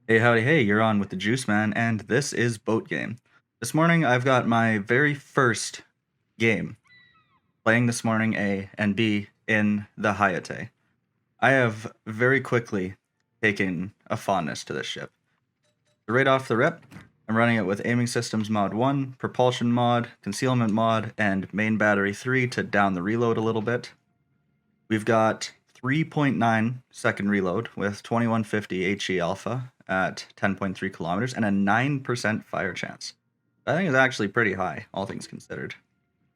Hey, howdy, hey, you're on with the Juice Man, and this is Boat Game. This morning, I've got my very first game, playing this morning A and B in the Hayate. I have very quickly taken a fondness to this ship. Right off the rip, I'm running it with Aiming Systems Mod 1, Propulsion Mod, Concealment Mod, and Main Battery 3 to down the reload a little bit. We've got 3.9 second reload with 2150 HE alpha at 10.3 kilometers and a 9% fire chance. I think it's actually pretty high, all things considered.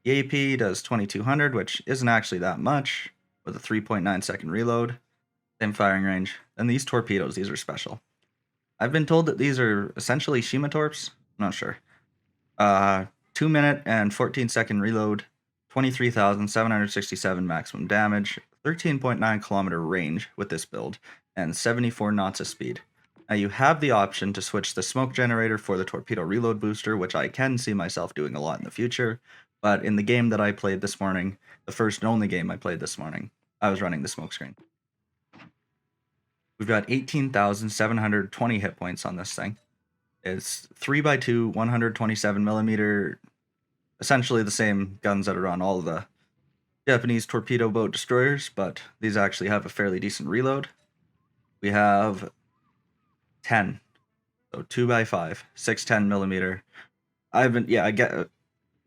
The AP does 2200, which isn't actually that much, with a 3.9 second reload, same firing range. And these torpedoes, these are special. I've been told that these are essentially Shima torps. I'm not sure. 2 minute and 14-second reload, 23,767 maximum damage, 13.9 kilometer range with this build, and 74 knots of speed. Now you have the option to switch the smoke generator for the torpedo reload booster, which I can see myself doing a lot in the future, but in the game that I played this morning, the first and only game I played this morning, I was running the smoke screen. We've got 18,720 hit points on this thing. It's 3x2, 127 millimeter, essentially the same guns that are on all of the Japanese torpedo boat destroyers, but these actually have a fairly decent reload. We have 10, so 2x5, 610 millimeter. I get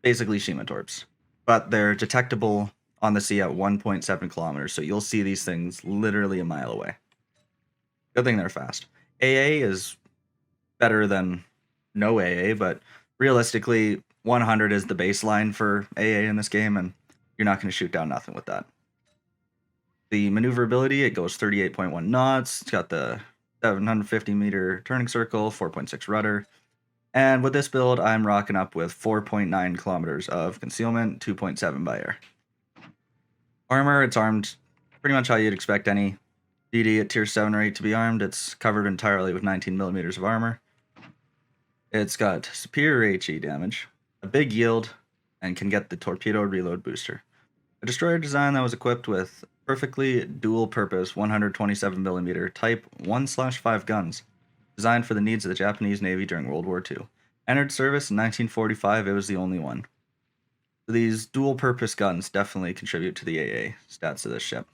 basically Shima torps, but they're detectable on the sea at 1.7 kilometers, so you'll see these things literally a mile away. Good thing they're fast. AA is better than no AA, but realistically, 100 is the baseline for AA in this game, and you're not going to shoot down nothing with that. The maneuverability, it goes 38.1 knots. It's got the 750 meter turning circle, 4.6 rudder. And with this build, I'm rocking up with 4.9 kilometers of concealment, 2.7 by air. Armor, it's armed pretty much how you'd expect any DD at tier 7 or 8 to be armed. It's covered entirely with 19 millimeters of armor. It's got superior HE damage, a big yield, and can get the torpedo reload booster. A destroyer design that was equipped with perfectly dual-purpose 127mm Type 1/5 guns, designed for the needs of the Japanese Navy during World War II. Entered service in 1945, it was the only one. So these dual-purpose guns definitely contribute to the AA stats of this ship.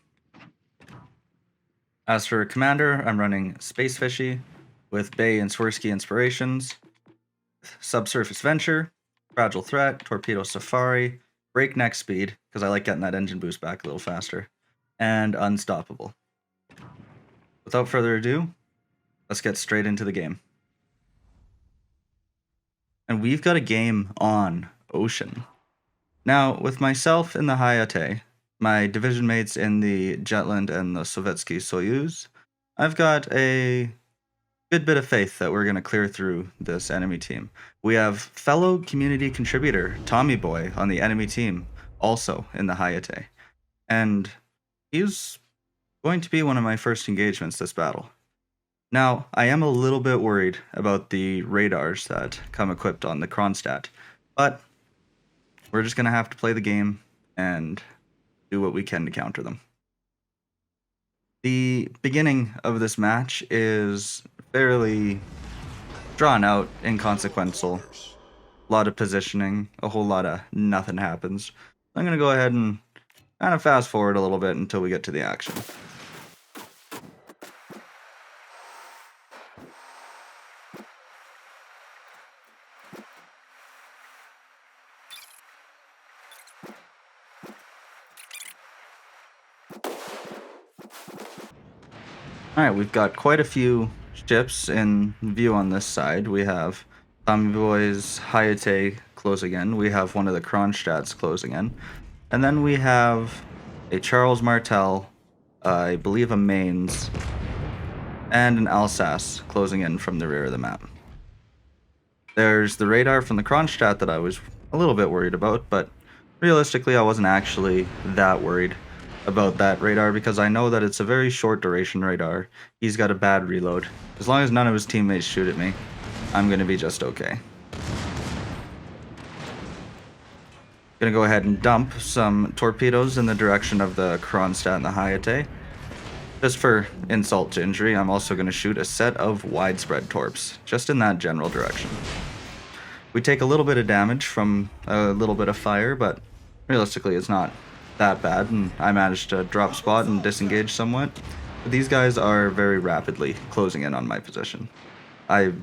As for commander, I'm running Space Fishy with Bay and Swirsky inspirations, Subsurface Venture, Fragile Threat, Torpedo Safari, Breakneck Speed, because I like getting that engine boost back a little faster, and Unstoppable. Without further ado, let's get straight into the game. And we've got a game on Ocean. Now, with myself in the Hayate, my division mates in the Jetland and the Sovietsky Soyuz, I've got a good bit of faith that we're going to clear through this enemy team. We have fellow community contributor Tommy Boy on the enemy team, also in the Hayate. And he's going to be one of my first engagements this battle. Now, I am a little bit worried about the radars that come equipped on the Kronstadt, but we're just going to have to play the game and do what we can to counter them. The beginning of this match is fairly drawn out, inconsequential. A lot of positioning, a whole lot of nothing happens. I'm going to go ahead and kind of fast forward a little bit until we get to the action. Alright, we've got quite a few ships in view on this side. We have Tommy Boy's Hayate closing in. We have one of the Kronstadts closing in. And then we have a Charles Martel, I believe a Mainz, and an Alsace closing in from the rear of the map. There's the radar from the Kronstadt that I was a little bit worried about, but realistically I wasn't actually that worried about that radar because I know that it's a very short duration radar. He's got a bad reload. As long as none of his teammates shoot at me, I'm going to be just okay. Gonna go ahead and dump some torpedoes in the direction of the Kronstadt and the Hayate. Just for insult to injury, I'm also going to shoot a set of widespread torps, just in that general direction. We take a little bit of damage from a little bit of fire, but realistically it's not that bad, and I managed to drop spot and disengage somewhat. But these guys are very rapidly closing in on my position. I've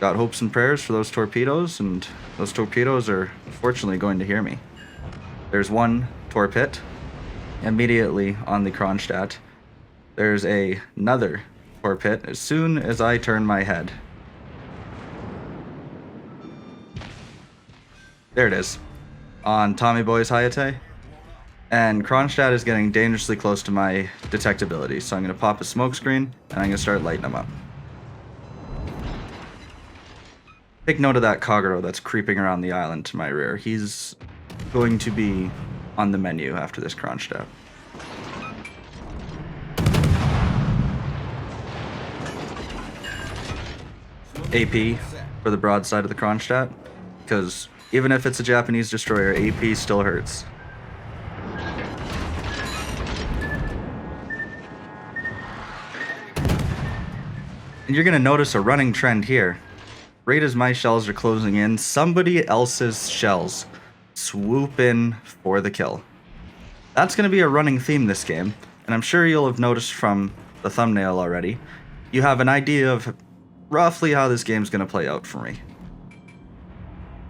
got hopes and prayers for those torpedoes, and those torpedoes are unfortunately going to hear me. There's one torp hit immediately on the Kronstadt. There's another torp hit as soon as I turn my head. There it is, on Tommy Boy's Hayate. And Kronstadt is getting dangerously close to my detectability, so I'm going to pop a smoke screen, and I'm going to start lighting them up. Take note of that Kagero that's creeping around the island to my rear. He's going to be on the menu after this Kronstadt. AP for the broadside of the Kronstadt, because even if it's a Japanese destroyer, AP still hurts. And you're going to notice a running trend here. Right as my shells are closing in, somebody else's shells swoop in for the kill. That's going to be a running theme this game, and I'm sure you'll have noticed from the thumbnail already. You have an idea of roughly how this game's going to play out for me.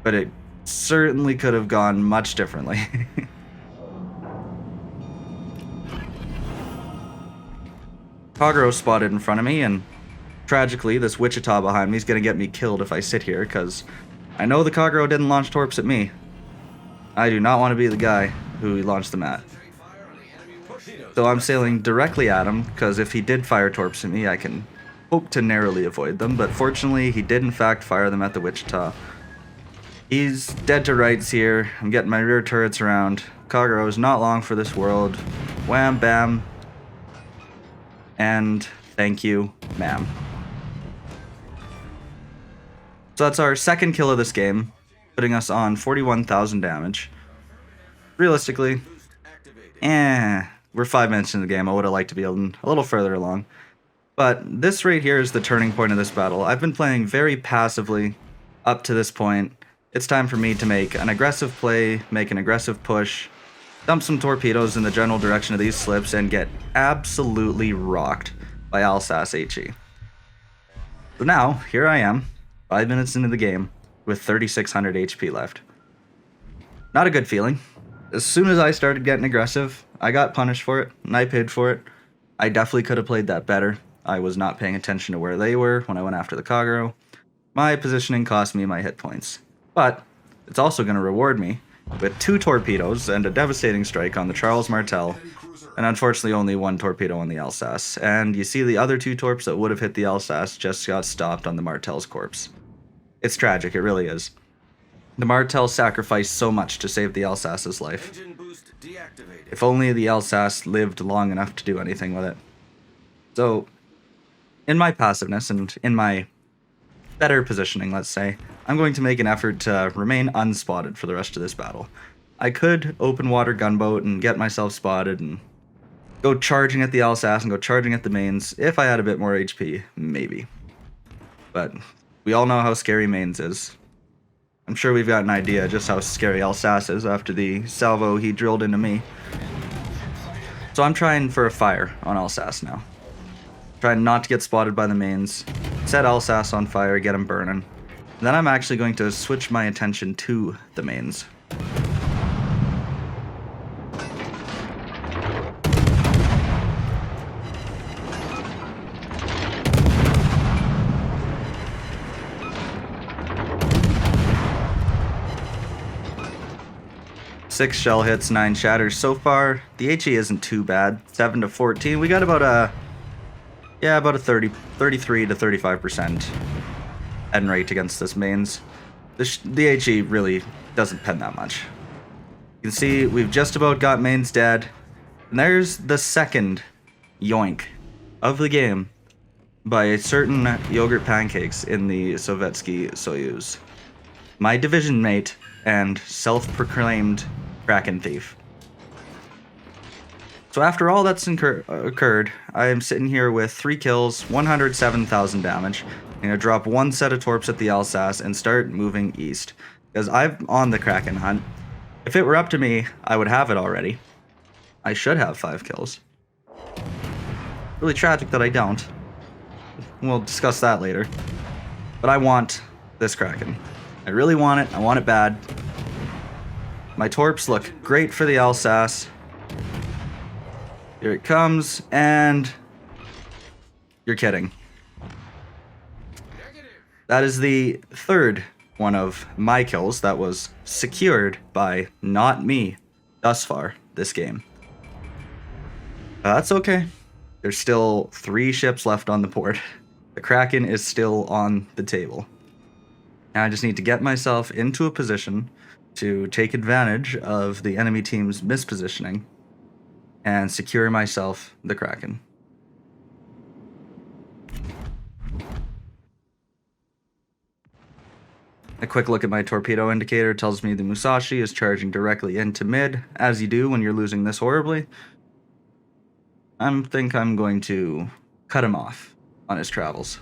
But it certainly could have gone much differently. Kagero spotted in front of me, and tragically, this Wichita behind me is going to get me killed if I sit here, because I know the Kagero didn't launch torps at me. I do not want to be the guy who he launched them at. So I'm sailing directly at him, because if he did fire torps at me, I can hope to narrowly avoid them, but fortunately, he did in fact fire them at the Wichita. He's dead to rights here. I'm getting my rear turrets around. Kagero is not long for this world. Wham, bam. And thank you, ma'am. So that's our second kill of this game, putting us on 41,000 damage. Realistically, we're 5 minutes into the game. I would have liked to be a little further along. But this right here is the turning point of this battle. I've been playing very passively up to this point. It's time for me to make an aggressive play, make an aggressive push, dump some torpedoes in the general direction of these slips, and get absolutely rocked by Alsace HE. So now, here I am, 5 minutes into the game, with 3,600 HP left. Not a good feeling. As soon as I started getting aggressive, I got punished for it, and I paid for it. I definitely could have played that better. I was not paying attention to where they were when I went after the Kagero. My positioning cost me my hit points. But it's also going to reward me with 2 torpedoes and a devastating strike on the Charles Martel, and unfortunately only 1 torpedo on the Alsace. And you see the other 2 torps that would have hit the Alsace just got stopped on the Martel's corpse. It's tragic, it really is. The Martel sacrificed so much to save the Alsace's life. If only the Alsace lived long enough to do anything with it. So, in my passiveness and in my better positioning, let's say, I'm going to make an effort to remain unspotted for the rest of this battle. I could open water gunboat and get myself spotted and go charging at the Alsace and go charging at the mains. If I had a bit more HP, maybe. But we all know how scary mains is. I'm sure we've got an idea just how scary Alsace is after the salvo he drilled into me. So I'm trying for a fire on Alsace now. Trying not to get spotted by the mains. Set Alsace on fire, get him burning. Then I'm actually going to switch my attention to the mains. Six shell hits, 9 shatters. So far, the HE isn't too bad. 7 to 14. We got about a 33 to 35% end rate against this mains. The HE really doesn't pen that much. You can see we've just about got mains dead. And there's the second yoink of the game by a certain yogurt pancakes in the Sovietsky Soyuz. My division mate and self-proclaimed Kraken thief. So after all that's occurred, I am sitting here with 3 kills, 107,000 damage. I'm going to drop 1 set of torps at the Alsace and start moving east. Because I'm on the Kraken hunt. If it were up to me, I would have it already. I should have 5 kills. Really tragic that I don't. We'll discuss that later. But I want this Kraken. I really want it. I want it bad. My torps look great for the Alsace. Here it comes, and you're kidding. That is the third one of my kills that was secured by not me thus far this game. That's okay. There's still 3 ships left on the board. The Kraken is still on the table. Now I just need to get myself into a position to take advantage of the enemy team's mispositioning and secure myself the Kraken. A quick look at my torpedo indicator tells me the Musashi is charging directly into mid, as you do when you're losing this horribly. I think I'm going to cut him off on his travels.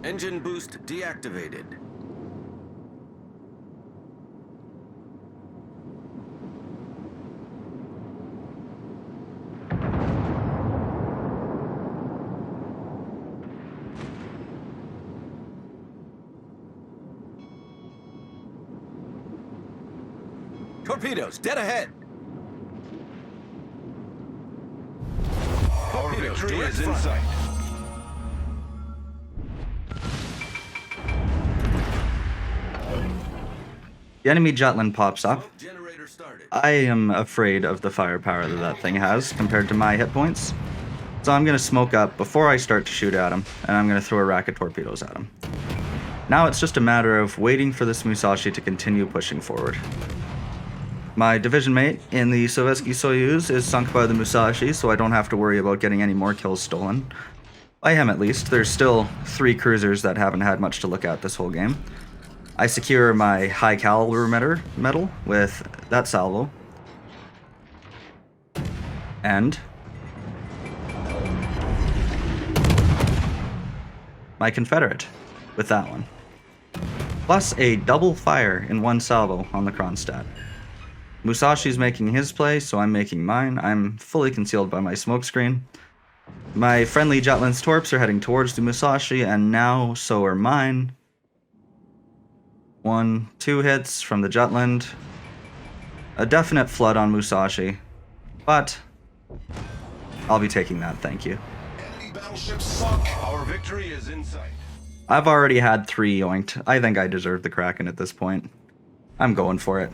Engine boost deactivated. Torpedoes, dead ahead. Our victory is in sight. The enemy Jutland pops up. Generator started. I am afraid of the firepower that thing has compared to my hit points. So I'm going to smoke up before I start to shoot at him, and I'm going to throw a rack of torpedoes at him. Now it's just a matter of waiting for this Musashi to continue pushing forward. My division mate in the Sovietsky Soyuz is sunk by the Musashi, so I don't have to worry about getting any more kills stolen. By him at least. There's still 3 cruisers that haven't had much to look at this whole game. I secure my high caliber medal with that salvo. And my Confederate with that one. Plus a double fire in 1 salvo on the Kronstadt. Musashi's making his play, so I'm making mine. I'm fully concealed by my smokescreen. My friendly Jutland's torps are heading towards the Musashi, and now so are mine. 1, 2 hits from the Jutland. A definite flood on Musashi, but I'll be taking that, thank you. Enemy battleships sunk. Our victory is in sight. I've already had 3 yoinked. I think I deserve the Kraken at this point. I'm going for it.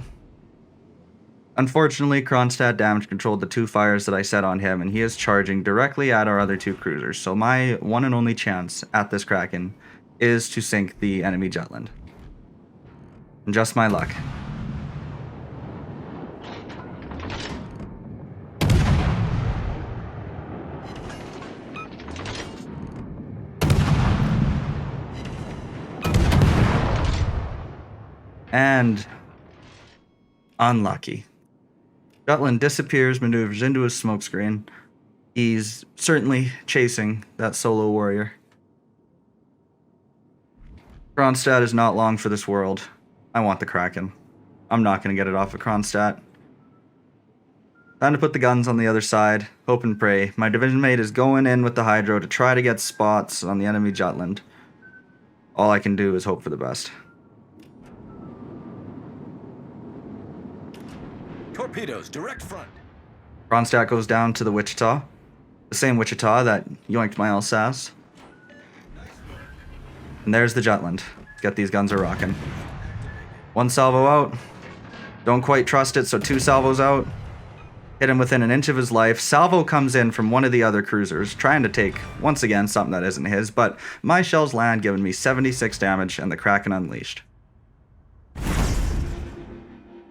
Unfortunately, Kronstadt damage controlled the 2 fires that I set on him, and he is charging directly at our other 2 cruisers, so my one and only chance at this Kraken is to sink the enemy Jutland. And just my luck. And unlucky. Jutland disappears, maneuvers into his smokescreen. He's certainly chasing that solo warrior. Kronstadt is not long for this world. I want the Kraken. I'm not going to get it off of Kronstadt. Time to put the guns on the other side. Hope and pray. My division mate is going in with the Hydro to try to get spots on the enemy Jutland. All I can do is hope for the best. Torpedoes, direct front. Kronstadt goes down to the Wichita. The same Wichita that yoinked my Alsace. And there's the Jutland. Get these guns are rocking. 1 salvo out. Don't quite trust it, so 2 salvos out. Hit him within an inch of his life. Salvo comes in from one of the other cruisers, trying to take, once again, something that isn't his, but my shells land, giving me 76 damage, and the Kraken unleashed.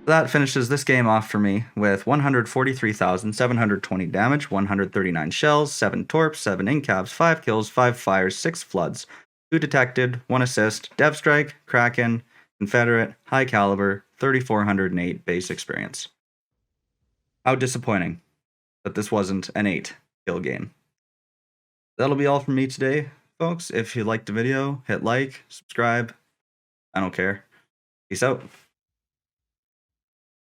That finishes this game off for me with 143,720 damage, 139 shells, 7 torps, 7 incabs, 5 kills, 5 fires, 6 floods, 2 detected, 1 assist, dev strike, Kraken, Confederate, high caliber, 3408 base experience. How disappointing that this wasn't an 8 kill game. That'll be all from me today, folks. If you liked the video, hit like, subscribe. I don't care. Peace out.